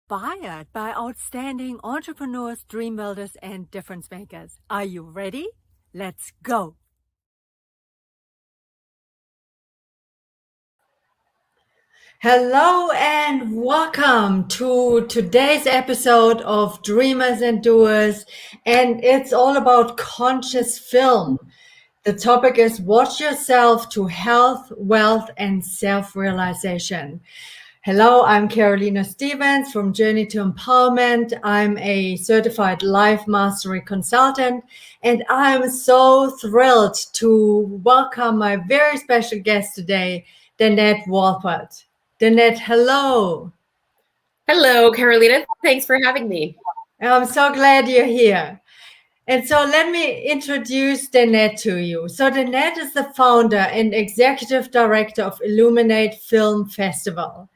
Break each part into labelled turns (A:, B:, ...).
A: inspired by outstanding entrepreneurs, dream builders, and difference makers. Are you ready? Let's go. Hello and welcome to today's episode of Dreamers and Doers, and it's all about conscious film. The topic is Watch Yourself to Health, Wealth, and Self-Realization. Hello, I'm Carolina Stevens from Journey to Empowerment. I'm a certified life mastery consultant, and I'm so thrilled to welcome my very special guest today, Danette Wolpert. Danette, hello.
B: Hello, Carolina. Thanks for having me.
A: I'm so glad you're here. And so let me introduce Danette to you. So Danette is the founder and executive director of ILLUMINATE Film Festival.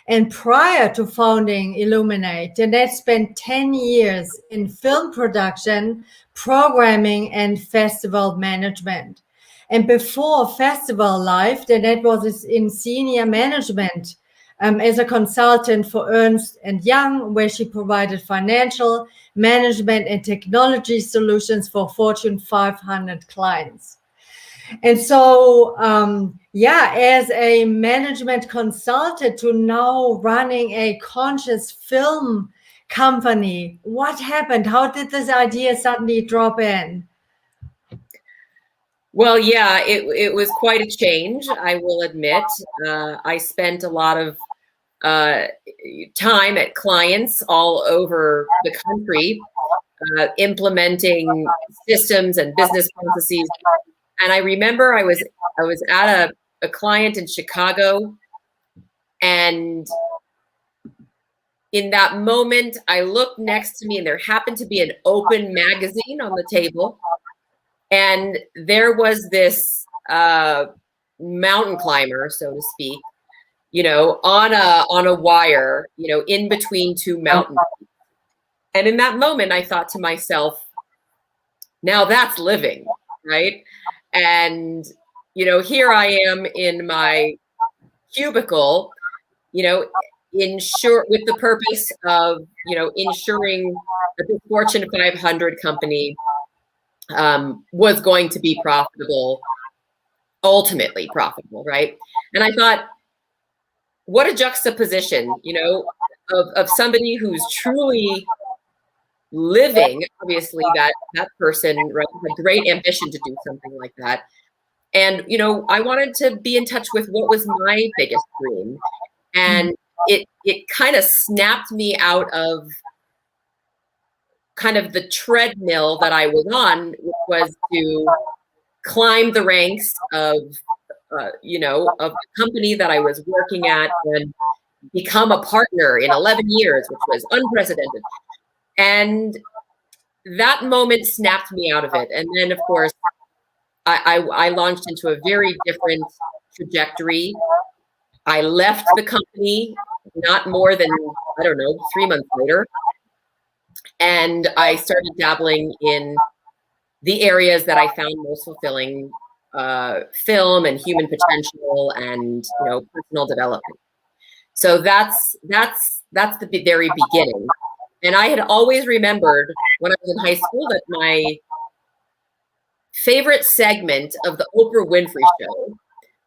A: And prior to founding ILLUMINATE, Danette spent 10 years in film production, programming, and festival management. And before festival life, Danette was in senior management as a consultant for Ernst Young, where she provided financial, management, and technology solutions for Fortune 500 clients. And so, as a management consultant to now running a conscious film company, what happened? How did this idea suddenly drop in?
B: Well, yeah, it was quite a change, I will admit. I spent a lot of time at clients all over the country, implementing systems and business processes. And I remember I was at a client in Chicago, and in that moment, I looked next to me, and there happened to be an open magazine on the table. And there was this mountain climber, so to speak, on a wire, in between two mountains. And in that moment, I thought to myself, now that's living, right? And, here I am in my cubicle, with the purpose of, ensuring that the Fortune 500 company was going to be profitable, ultimately profitable, right? And I thought, what a juxtaposition, of somebody who's truly living. Obviously, that person, right, had great ambition to do something like that. And, I wanted to be in touch with what was my biggest dream. And it kind of snapped me out of kind of the treadmill that I was on, which was to climb the ranks of the company that I was working at and become a partner in 11 years, which was unprecedented. And that moment snapped me out of it. And then, of course, I launched into a very different trajectory. I left the company not more than, 3 months later. And I started dabbling in the areas that I found most fulfilling, film and human potential and, personal development. So that's the very beginning. And I had always remembered when I was in high school that my favorite segment of the Oprah Winfrey Show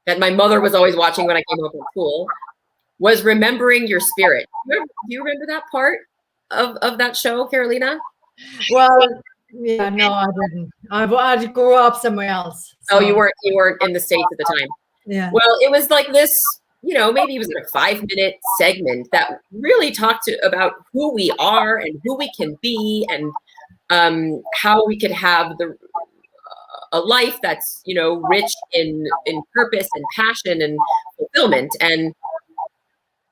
B: that my mother was always watching when I came home from school was Remembering Your Spirit. Do you remember that part of that show, Carolina?
A: Well, yeah, no, I didn't. I grew up somewhere else.
B: So. Oh, you weren't in the States at the time.
A: Yeah.
B: Well, it was like this, maybe it was like a 5-minute segment that really talked about who we are and who we can be and how we could have a life that's, rich in purpose and passion and fulfillment. And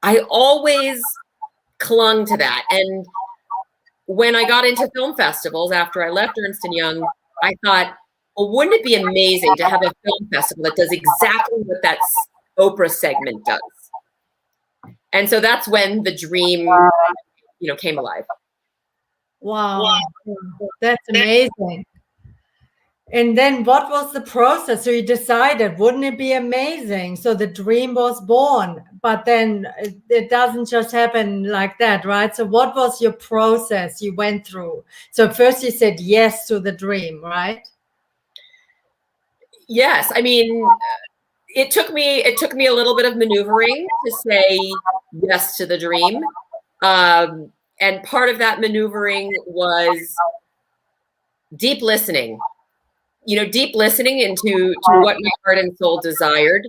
B: I always clung to that. And when I got into film festivals after I left Ernst Young, I thought, well, wouldn't it be amazing to have a film festival that does exactly what that Oprah segment does? And so that's when the dream, came alive.
A: Wow, that's amazing. And then what was the process? So you decided, wouldn't it be amazing? So the dream was born, but then it doesn't just happen like that, right? So what was your process you went through? So first you said yes to the dream, right?
B: Yes. I mean, it took me a little bit of maneuvering to say yes to the dream. And part of that maneuvering was deep listening. Deep listening into what my heart and soul desired,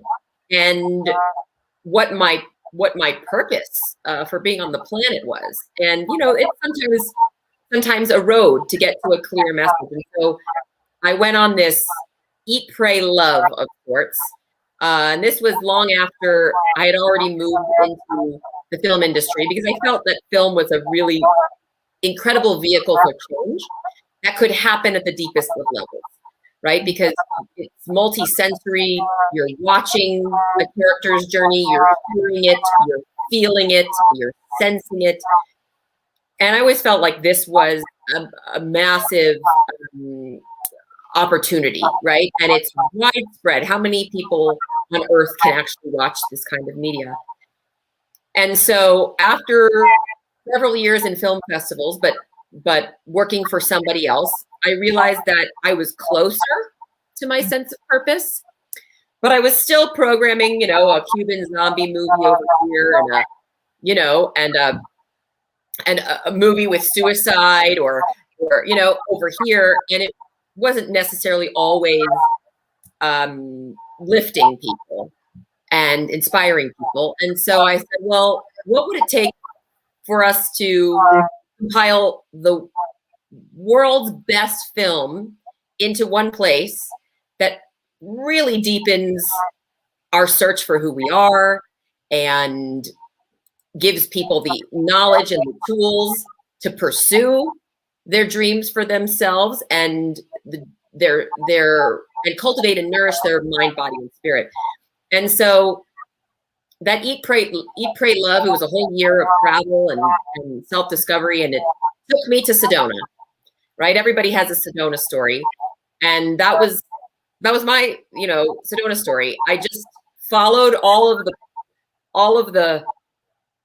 B: and what my purpose for being on the planet was. And it's sometimes a road to get to a clear message. And so I went on this eat, pray, love of sorts. And this was long after I had already moved into the film industry, because I felt that film was a really incredible vehicle for change that could happen at the deepest of levels, right? Because it's multi-sensory. You're watching a character's journey, you're hearing it, you're feeling it, you're sensing it. And I always felt like this was a massive opportunity, right? And it's widespread. How many people on earth can actually watch this kind of media? And so after several years in film festivals, but working for somebody else, I realized that I was closer to my sense of purpose, but I was still programming, a Cuban zombie movie over here, and a movie with suicide, or over here, and it wasn't necessarily always lifting people and inspiring people. And so I said, well, what would it take for us to compile the world's best film into one place that really deepens our search for who we are and gives people the knowledge and the tools to pursue their dreams for themselves, and and cultivate and nourish their mind, body, and spirit. And so that Eat, Pray, Love, it was a whole year of travel and self-discovery, and it took me to Sedona, right? Everybody has a Sedona story. And that was my, Sedona story. I just followed all of the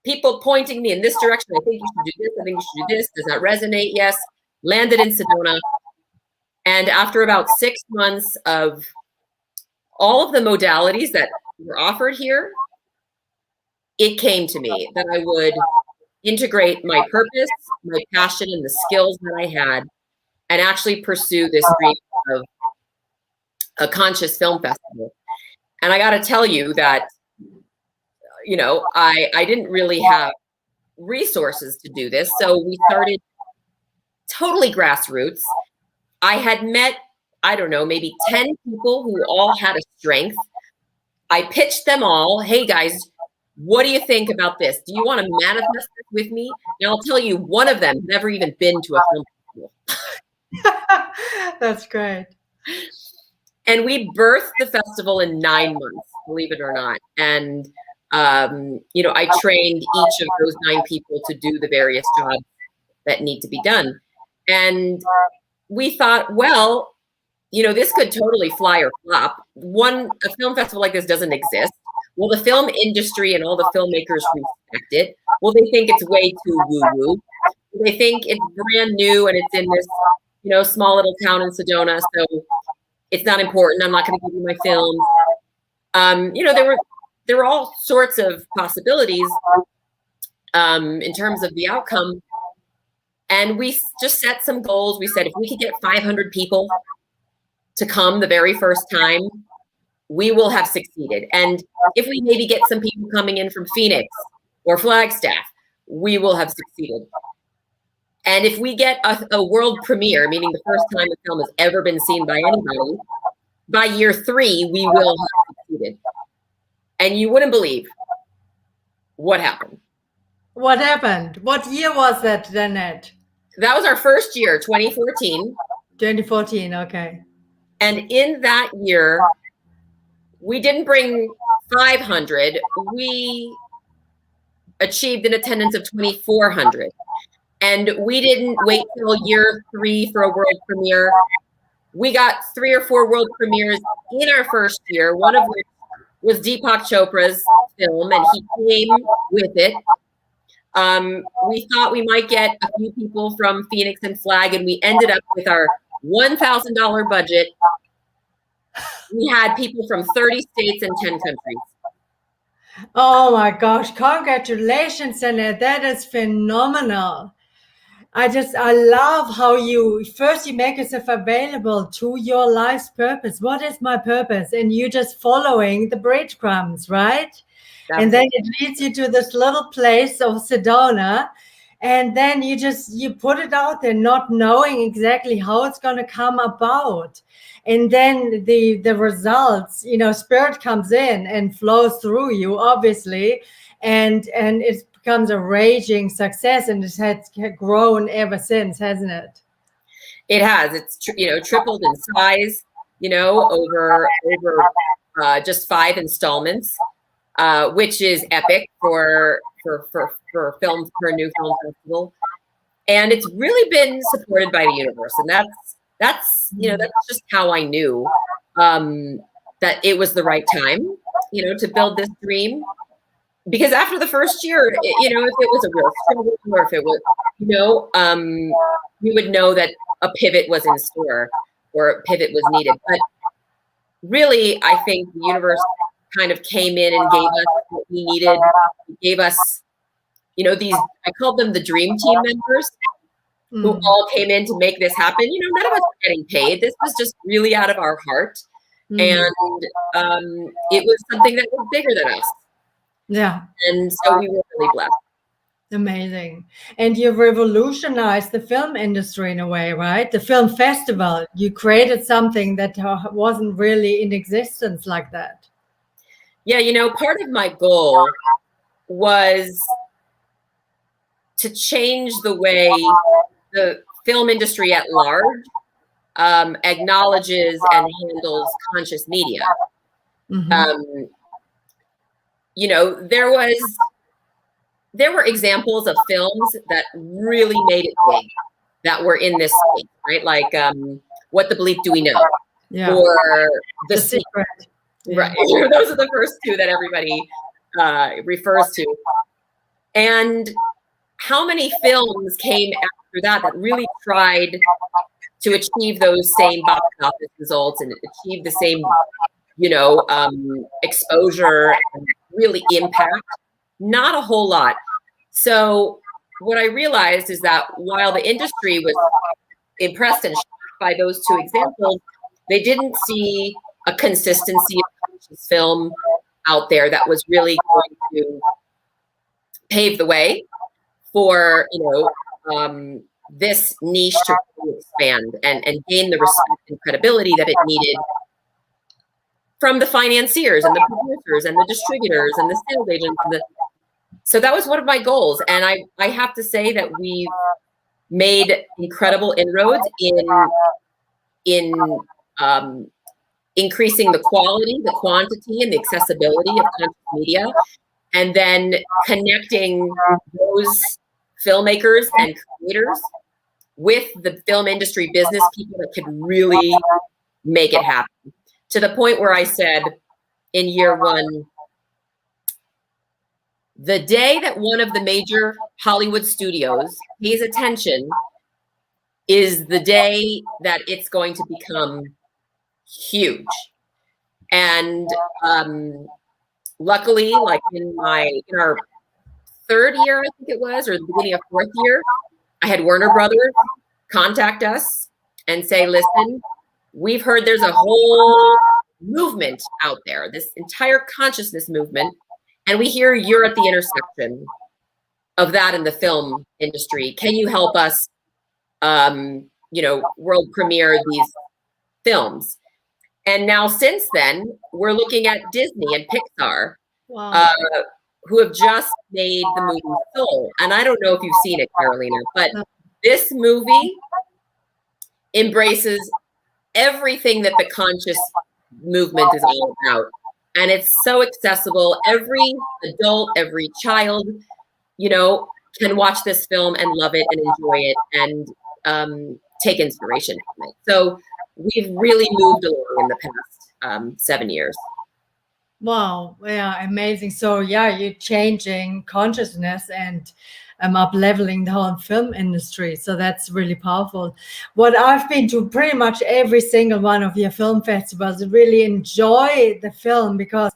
B: people pointing me in this direction. I think you should do this. I think you should do this. Does that resonate? Yes. Landed in Sedona. And after about 6 months of all of the modalities that were offered here, it came to me that I would integrate my purpose, my passion, and the skills that I had, and actually pursue this dream of a conscious film festival. And I got to tell you that, I didn't really have resources to do this. So we started totally grassroots. I had met, I don't know, maybe 10 people who all had a strength. I pitched them all. Hey guys, what do you think about this? Do you want to manifest this with me? And I'll tell you, one of them never even been to a film festival.
A: That's great.
B: And we birthed the festival in 9 months, believe it or not. And, I trained each of those 9 people to do the various jobs that need to be done. And we thought, well, this could totally fly or flop. A film festival like this doesn't exist. Will the film industry and all the filmmakers respect it? Will they think it's way too woo-woo? Will they think it's brand new and it's in this, small little town in Sedona, so it's not important? I'm not going to give you my film. There were all sorts of possibilities in terms of the outcome. And we just set some goals. We said, if we could get 500 people to come the very first time, we will have succeeded. And if we maybe get some people coming in from Phoenix or Flagstaff, we will have succeeded. And if we get a world premiere, meaning the first time the film has ever been seen by anybody, by year 3, we will have succeeded. And you wouldn't believe what happened.
A: What happened? What year was that, Danette?
B: That was our first year, 2014.
A: 2014, okay.
B: And in that year, we didn't bring 500. We achieved an attendance of 2,400. And we didn't wait till year 3 for a world premiere. we got 3 or 4 world premieres in our first year, one of which was Deepak Chopra's film, and he came with it. We thought we might get a few people from Phoenix and Flag, and we ended up with our $1,000 budget. We had people from 30 states and 10 countries.
A: Oh my gosh, congratulations, Danette. That is phenomenal. I love how you make yourself available to your life's purpose. What is my purpose? And you just following the breadcrumbs, right? And then it leads you to this little place of Sedona. And then you put it out there, not knowing exactly how it's going to come about. And then the results, spirit comes in and flows through you, obviously. And it becomes a raging success, and it has grown ever since, hasn't it?
B: It has. It's tripled in size, over just 5 installments, which is epic for a new film festival. And it's really been supported by the universe, and that's just how I knew that it was the right time, to build this dream. Because after the first year, if it was a real struggle, or if it was, we would know that a pivot was in store or a pivot was needed. But really, I think the universe kind of came in and gave us what we needed. It gave us, these, I called them the dream team members, who all came in to make this happen. None of us were getting paid. This was just really out of our heart. And it was something that was bigger than us.
A: Yeah.
B: And so we were really blessed.
A: Amazing. And you revolutionized the film industry in a way, right? The film festival, you created something that wasn't really in existence like that.
B: Yeah, part of my goal was to change the way the film industry at large acknowledges and handles conscious media. There were examples of films that really made it big that were in this space, right? Like What the Bleep Do We Know?
A: Yeah.
B: Or The Secret.
A: Yeah.
B: Right. Those are the first two that everybody refers to. And how many films came after that really tried to achieve those same box office results and achieve the same, exposure and really impact? Not a whole lot. So what I realized is that while the industry was impressed and shocked by those two examples, they didn't see a consistency of conscious film out there that was really going to pave the way for, this niche to really expand and gain the respect and credibility that it needed from the financiers and the producers and the distributors and the sales agents. So that was one of my goals. And I have to say that we've made incredible inroads in increasing the quality, the quantity, and the accessibility of conscious media, and then connecting those filmmakers and creators with the film industry business people that could really make it happen. To the point where I said in year 1, the day that one of the major Hollywood studios pays attention is the day that it's going to become huge. And luckily, like in our 3rd year, I think it was, or the beginning of 4th year, I had Warner Brothers contact us and say, listen, we've heard there's a whole movement out there, this entire consciousness movement, and we hear you're at the intersection of that in the film industry. Can you help us, world premiere these films? And now since then, we're looking at Disney and Pixar, who have just made the movie Soul. And I don't know if you've seen it, Carolina, but this movie embraces everything that the conscious movement is all about. And it's so accessible. Every adult, every child, can watch this film and love it and enjoy it and take inspiration from it. So we've really moved along in the past 7 years.
A: Wow. Yeah, amazing. So yeah, you're changing consciousness and up leveling the whole film industry. So that's really powerful. What I've been to pretty much every single one of your film festivals, really enjoy the film because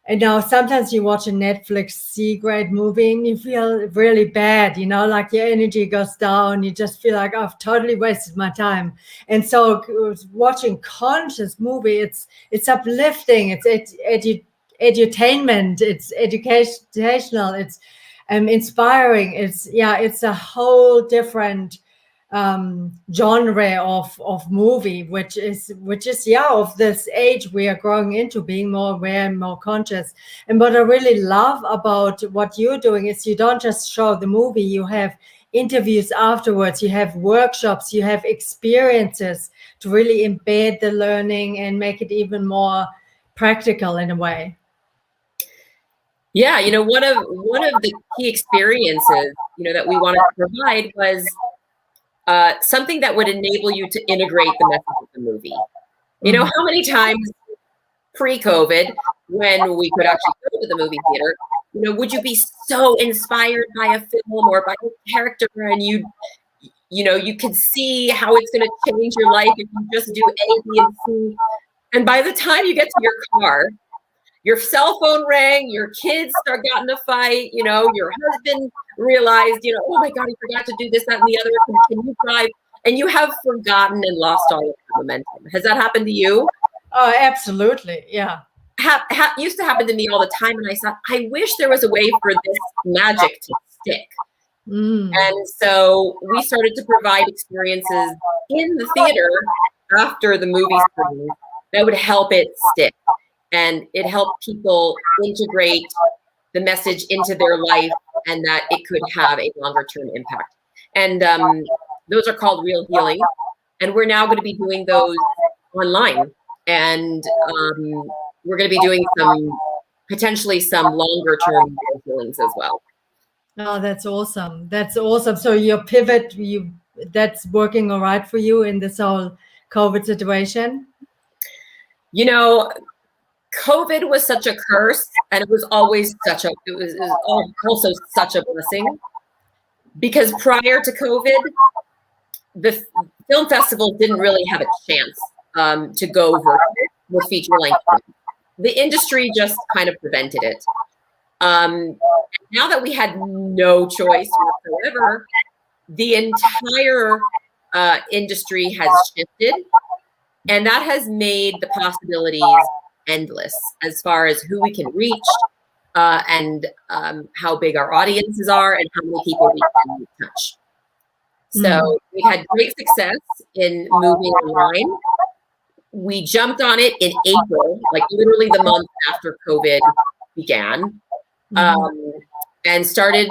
A: sometimes you watch a Netflix C-grade movie and you feel really bad, like your energy goes down. You just feel like I've totally wasted my time. And so watching conscious movie, it's uplifting, it's edutainment, it's educational, it's inspiring. It's a whole different genre of movie, which is of this age we are growing into, being more aware and more conscious. And what I really love about what you're doing is you don't just show the movie, you have interviews afterwards, you have workshops, you have experiences to really embed the learning and make it even more practical in a way.
B: Yeah, one of the key experiences that we wanted to provide was something that would enable you to integrate the message of the movie. How many times pre-COVID, when we could actually go to the movie theater, would you be so inspired by a film or by a character, and you could see how it's going to change your life if you just do A, B, and C. And by the time you get to your car, your cell phone rang, your kids got in a fight, your husband realized, oh my God, I forgot to do this, that, and the other. Can you drive? And you have forgotten and lost all of your momentum. Has that happened to you?
A: Oh, absolutely. Yeah.
B: Used to happen to me all the time. And I thought, I wish there was a way for this magic to stick. And so we started to provide experiences in the theater after the movie screen that would help it stick. And it helped people integrate the message into their life and that it could have a longer term impact. And those are called Real Healing. And we're now going to be doing those online. And we're going to be doing potentially some longer term healings as well.
A: Oh, that's awesome. That's awesome. So your pivot, that's working all right for you in this whole COVID situation?
B: COVID was such a curse, and it was always also such a blessing, because prior to COVID, the film festival didn't really have a chance to go virtual with feature-length films. The industry just kind of prevented it. Now that we had no choice whatsoever, the entire industry has shifted, and that has made the possibilities endless as far as who we can reach and how big our audiences are and how many people we can touch. So we had great success in moving online. We jumped on it in April, like literally the month after COVID began, and started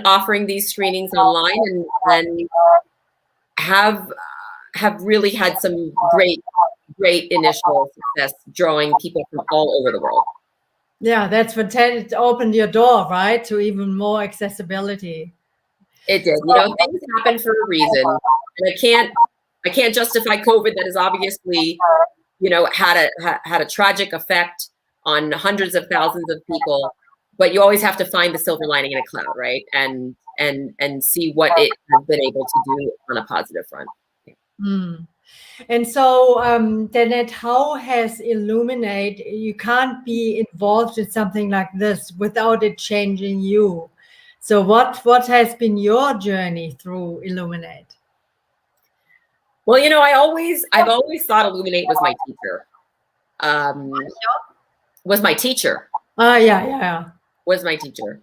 B: offering these screenings online, and have really had some great initial success drawing people from all over the world.
A: Yeah, that's fantastic. It opened your door, right, to even more accessibility.
B: It did. Things happen for a reason, and I can't justify COVID. That has obviously, had a tragic effect on hundreds of thousands of people. But you always have to find the silver lining in a cloud, right? And see what it has been able to do on a positive front.
A: And so, Danette, how has Illuminate? You can't be involved in something like this without it changing you. So, what has been your journey through Illuminate?
B: Well, I've always thought Illuminate was my teacher. Was my teacher.
A: Yeah.
B: Was my teacher.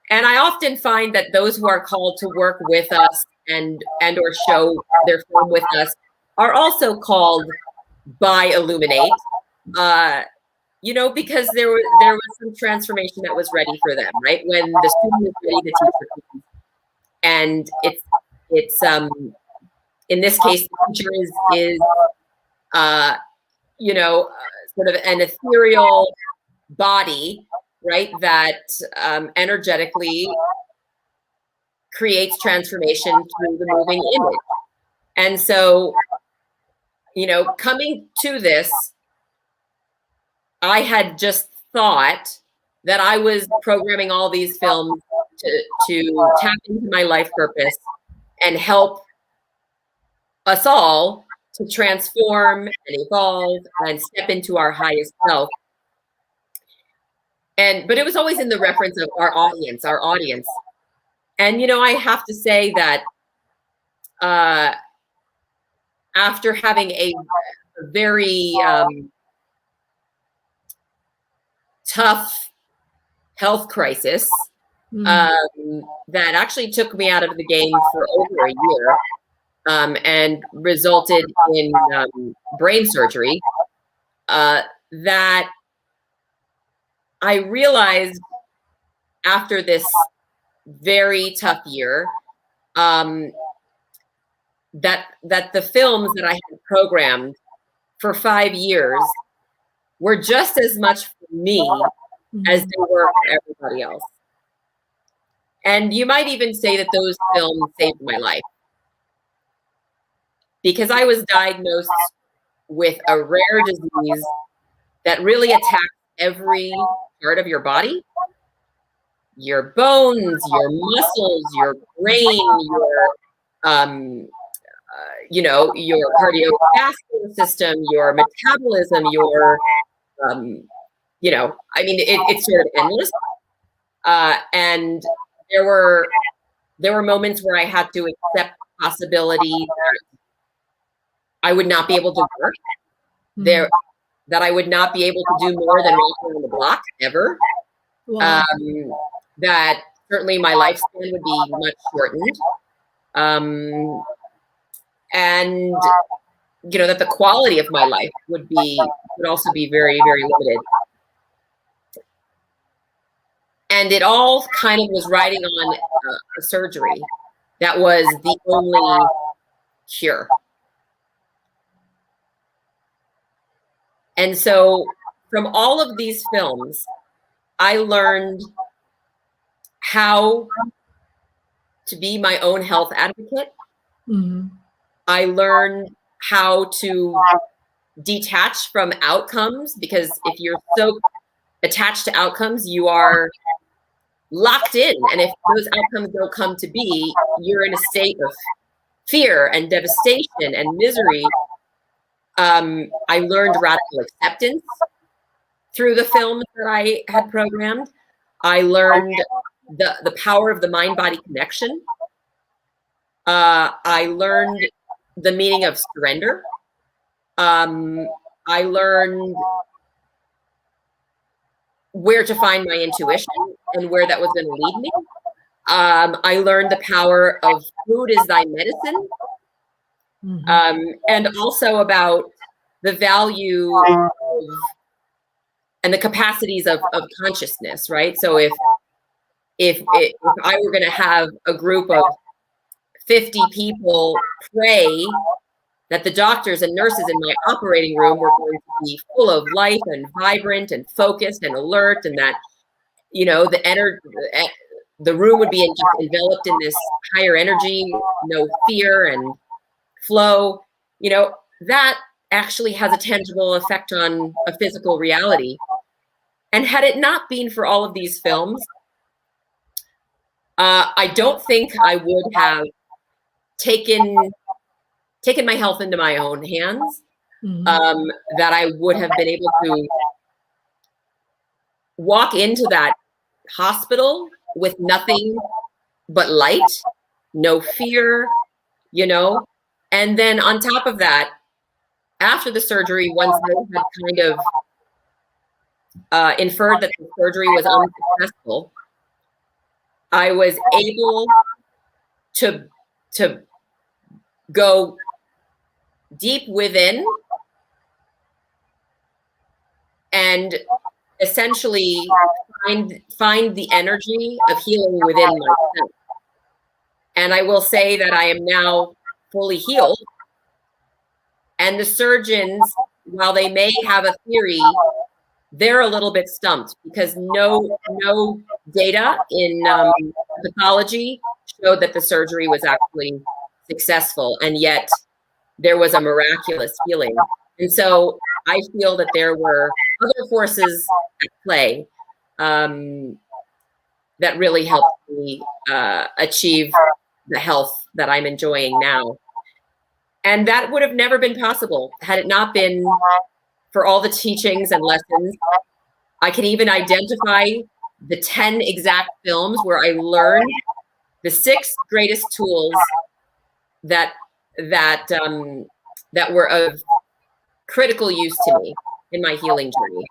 B: And I often find that those who are called to work with us and or show their film with us are also called by Illuminate, because there was some transformation that was ready for them, right? When the student is ready, the teacher comes. And it's in this case, the teacher is sort of an ethereal body, right, that energetically creates transformation through the moving image. And so coming to this, I had just thought that I was programming all these films to tap into my life purpose and help us all to transform and evolve and step into our highest self. But it was always in the reference of our audience. And, I have to say that after having a very tough health crisis that actually took me out of the game for over a year and resulted in brain surgery, that I realized after this very tough year that the films that I had programmed for 5 years were just as much for me as they were for everybody else. And you might even say that those films saved my life, because I was diagnosed with a rare disease that really attacks every part of your body, your bones, your muscles, your brain, your cardiovascular system, your metabolism, it's sort of endless. And there were moments where I had to accept the possibility that I would not be able to work there, that I would not be able to do more than walk around the block ever. Wow. That certainly my lifespan would be much shortened. And that the quality of my life would also be very, very limited. And it all kind of was riding on a surgery that was the only cure. And so from all of these films, I learned how to be my own health advocate. I learned how to detach from outcomes, because if you're so attached to outcomes, you are locked in. And if those outcomes don't come to be, you're in a state of fear and devastation and misery. I learned radical acceptance through the films that I had programmed. I learned the power of the mind-body connection. I learned the meaning of surrender. I learned where to find my intuition and where that was going to lead me. I learned the power of food is thy medicine. And also about the value and the capacities of consciousness, right? So if I were going to have a group of 50 people pray that the doctors and nurses in my operating room were going to be full of life and vibrant and focused and alert, and that, the room would be enveloped in this higher energy, no fear and flow, that actually has a tangible effect on a physical reality. And had it not been for all of these films, I don't think I would have taken my health into my own hands, that I would have been able to walk into that hospital with nothing but light, no fear, and then on top of that, after the surgery, once they had kind of inferred that the surgery was unsuccessful, I was able to go deep within and essentially find the energy of healing within myself. And I will say that I am now fully healed. And the surgeons, while they may have a theory, they're a little bit stumped, because no data in pathology showed that the surgery was actually successful. And yet there was a miraculous healing. And so I feel that there were other forces at play that really helped me achieve the health that I'm enjoying now. And that would have never been possible had it not been for all the teachings and lessons. I can even identify the 10 exact films where I learned the 6 greatest tools that were of critical use to me in my healing journey.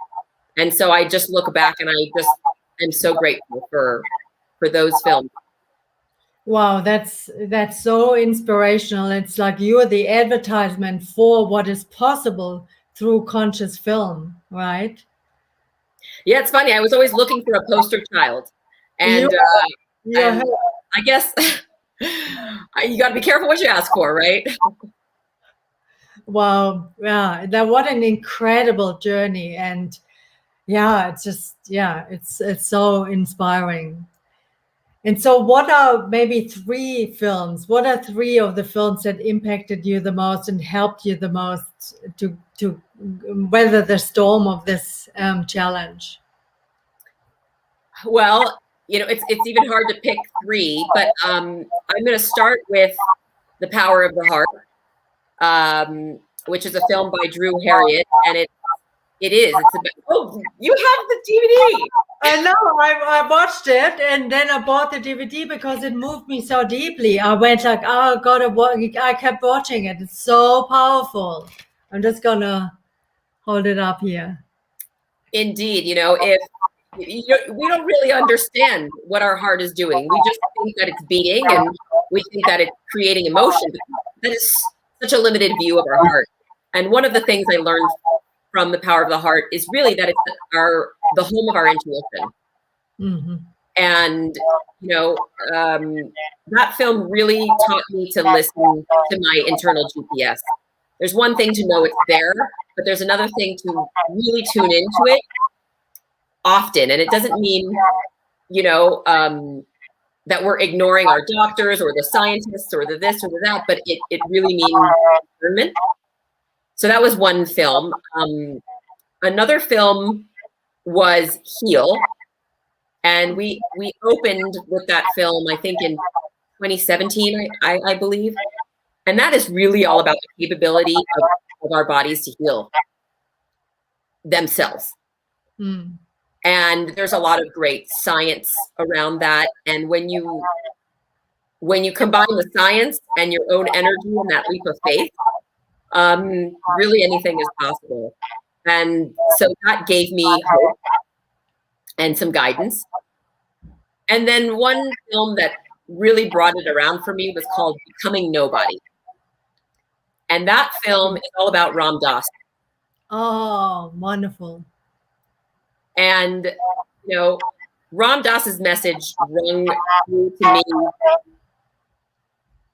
B: And so I just look back and I just am so grateful for those films.
A: Wow, that's so inspirational. It's like you're the advertisement for what is possible through conscious film, right?
B: Yeah, it's funny. I was always looking for a poster child, and and I guess you got to be careful what you ask for, right?
A: Wow, yeah, what an incredible journey, and yeah, it's just it's so inspiring. And so, what are maybe 3 films? What are 3 of the films that impacted you the most and helped you the most to weather the storm of this challenge?
B: Well, it's even hard to pick 3, but I'm going to start with The Power of the Heart, which is a film by Drew Harriet, and it's about, oh, you have the DVD.
A: I know, I watched it, and then I bought the DVD because it moved me so deeply. I went like, oh God, I kept watching it. It's so powerful. I'm just gonna hold it up here.
B: Indeed, if we don't really understand what our heart is doing. We just think that it's beating and we think that it's creating emotion. That is such a limited view of our heart. And one of the things I learned from The Power of the Heart is really that it's the home of our intuition.
A: Mm-hmm.
B: And, that film really taught me to listen to my internal GPS. There's one thing to know it's there, but there's another thing to really tune into it often. And it doesn't mean, that we're ignoring our doctors or the scientists or the this or the that, but it really means discernment. So that was one film. Another film was Heal. And we opened with that film, I think in 2017, I believe. And that is really all about the capability of our bodies to heal themselves.
A: Mm.
B: And there's a lot of great science around that. And when you combine the science and your own energy and that leap of faith, really anything is possible. And so that gave me hope and some guidance. And then one film that really brought it around for me was called Becoming Nobody. And that film is all about Ram Dass.
A: Oh, wonderful.
B: And, Ram Dass's message rung true to me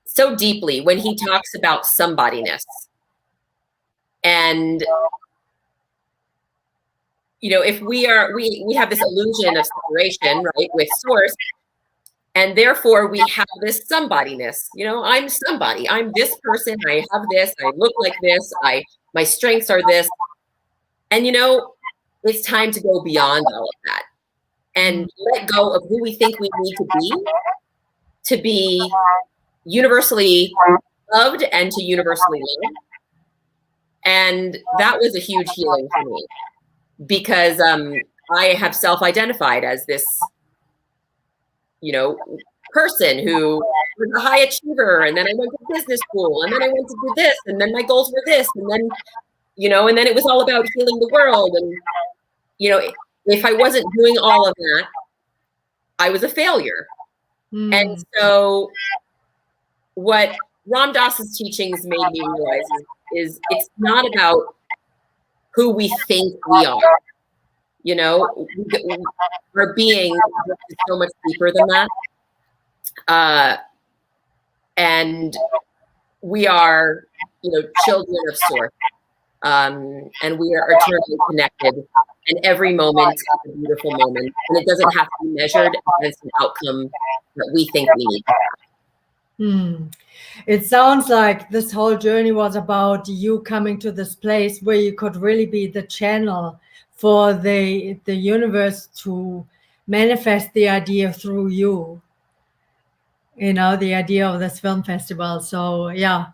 B: so deeply when he talks about somebodyness. And, if we have this illusion of separation, right, with source, and therefore we have this somebodyness. I'm somebody. I'm this person. I have this. I look like this. My strengths are this. And, it's time to go beyond all of that and let go of who we think we need to be universally loved and to universally love. And that was a huge healing for me because I have self-identified as this, person who was a high achiever. And then I went to business school and then I went to do this and then my goals were this. And then, and then it was all about healing the world. And, if I wasn't doing all of that, I was a failure. Mm. And so what Ram Dass's teachings made me realize is it's not about who we think we are. Our being is so much deeper than that. And we are, children of source. And we are eternally connected. And every moment is a beautiful moment. And it doesn't have to be measured against an outcome that we think we need to have.
A: Hmm. It sounds like this whole journey was about you coming to this place where you could really be the channel for the universe to manifest the idea through you. The idea of this film festival. So yeah,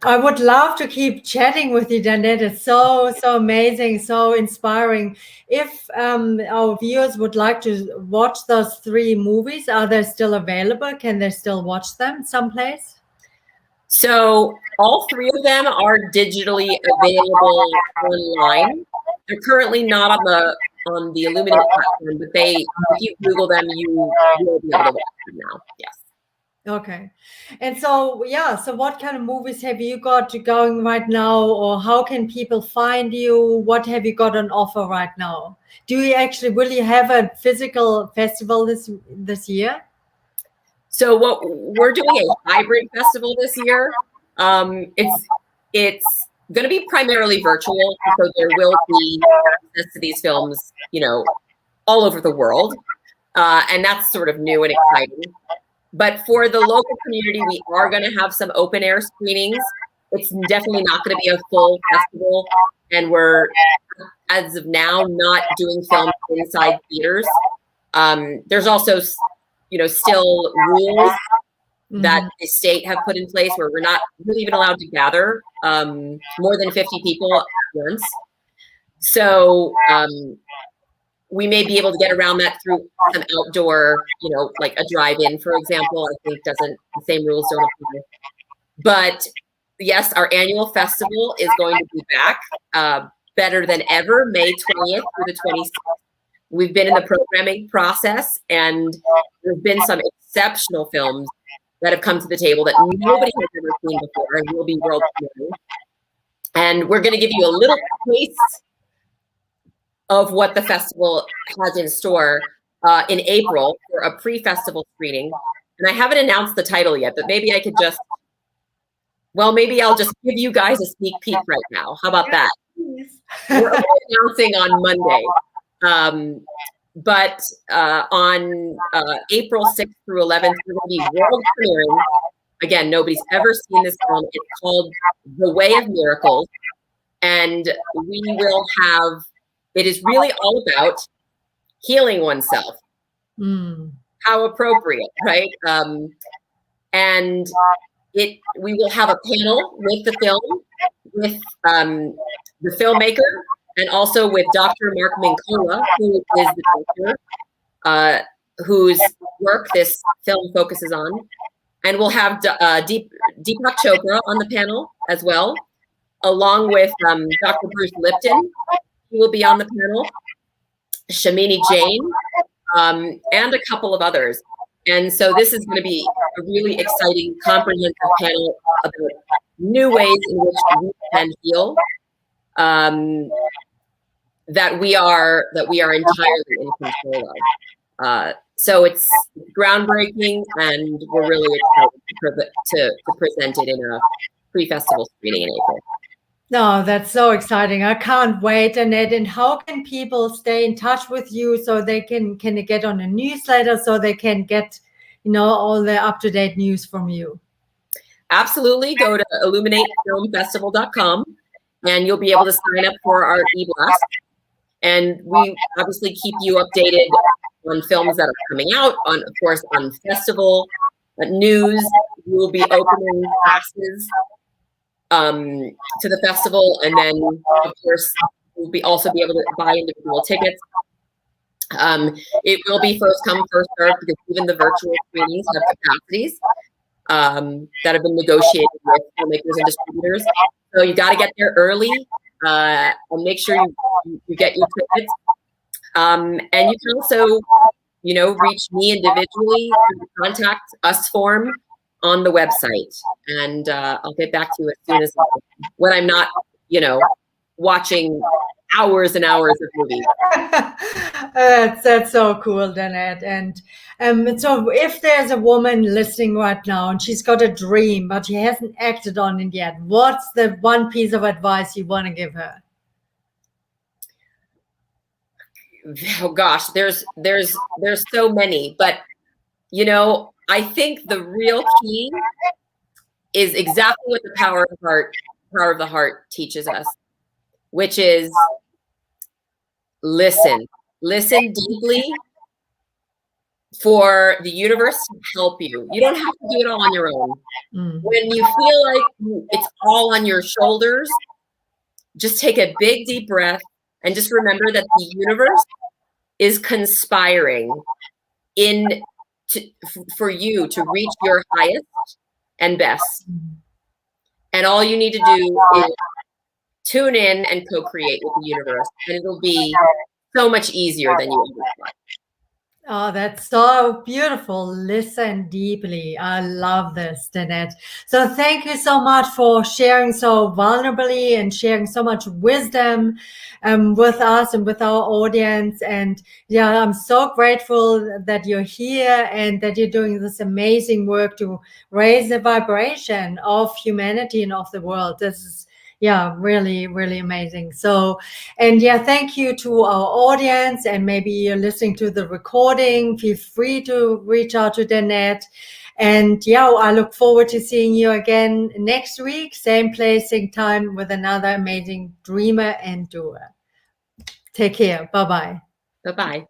A: I would love to keep chatting with you, Danette. It's so amazing, so inspiring. If our viewers would like to watch those 3 movies, are they still available? Can they still watch them someplace?
B: So all 3 of them are digitally available online. They're currently not on the Illuminate platform, but if you Google them, you will be able to watch them now. Yes.
A: Okay. And so, yeah, so what kind of movies have you got going right now, or how can people find you? What have you got on offer right now? Do you actually really have a physical festival this year?
B: So what we're doing a hybrid festival this year. It's going to be primarily virtual, so there will be access to these films, all over the world, and that's sort of new and exciting. But for the local community, we are going to have some open air screenings. It's definitely not going to be a full festival, and we're, as of now, not doing films inside theaters. There's also, still rules that the state have put in place where we're not really even allowed to gather more than 50 people at once. So we may be able to get around that through some outdoor, like a drive-in, for example. I think the same rules don't apply. But yes, our annual festival is going to be back better than ever, May 20th through the 26th. We've been in the programming process, and there's been some exceptional films that have come to the table that nobody has ever seen before and will be world premiering. And we're going to give you a little taste of what the festival has in store in April for a pre-festival screening. And I haven't announced the title yet, but maybe maybe I'll just give you guys a sneak peek right now. How about that? We're announcing on Monday. But on April 6th through 11th, we're going to be world premiering. Again, nobody's ever seen this film. It's called The Way of Miracles. And we will have, it is really all about healing oneself. How appropriate, right? And we will have a panel with the film, with the filmmaker, and also with Dr. Mark Mincola, who is the doctor whose work this film focuses on. And we'll have Deepak Chopra on the panel as well, along with Dr. Bruce Lipton, who will be on the panel, Shamini Jain, and a couple of others. And so this is going to be a really exciting, comprehensive panel about new ways in which we can heal. That we are entirely in control of. So it's groundbreaking, and we're really excited to present it in a pre-festival screening in April.
A: No, that's so exciting. I can't wait, Danette. And how can people stay in touch with you so they can they get on a newsletter so they can get, all the up-to-date news from you?
B: Absolutely. Go to illuminatefilmfestival.com and you'll be able to sign up for our e-blast. And we obviously keep you updated on films that are coming out, of course, on festival news. We will be opening passes to the festival, and then, of course, we'll also be able to buy individual tickets. It will be first come, first served, because even the virtual screenings have capacities that have been negotiated with filmmakers and distributors. So you got to get there early. And make sure you get your tickets. And you can also, reach me individually through the contact us form on the website. And I'll get back to you as soon as when I'm not, watching hours and hours of movies.
A: That's so cool, Danette. And so if there's a woman listening right now and she's got a dream, but she hasn't acted on it yet, what's the one piece of advice you want to give her?
B: Oh gosh, there's so many, but I think the real key is exactly what the power of the heart teaches us, which is listen. Listen deeply for the universe to help you. You don't have to do it all on your own. When you feel like it's all on your shoulders, just take a big deep breath and just remember that the universe is conspiring for you to reach your highest and best. And all you need to do is tune in and co-create with the universe, and it'll be so much easier than you ever thought.
A: Oh, that's so beautiful. Listen deeply. I love this, Danette. So thank you so much for sharing so vulnerably and sharing so much wisdom with us and with our audience. And yeah, I'm so grateful that you're here and that you're doing this amazing work to raise the vibration of humanity and of the world. This is really, really amazing. So, and thank you to our audience, and maybe you're listening to the recording. Feel free to reach out to Danette. And I look forward to seeing you again next week, same place, same time, with another amazing dreamer and doer. Take care. Bye-bye.
B: Bye-bye.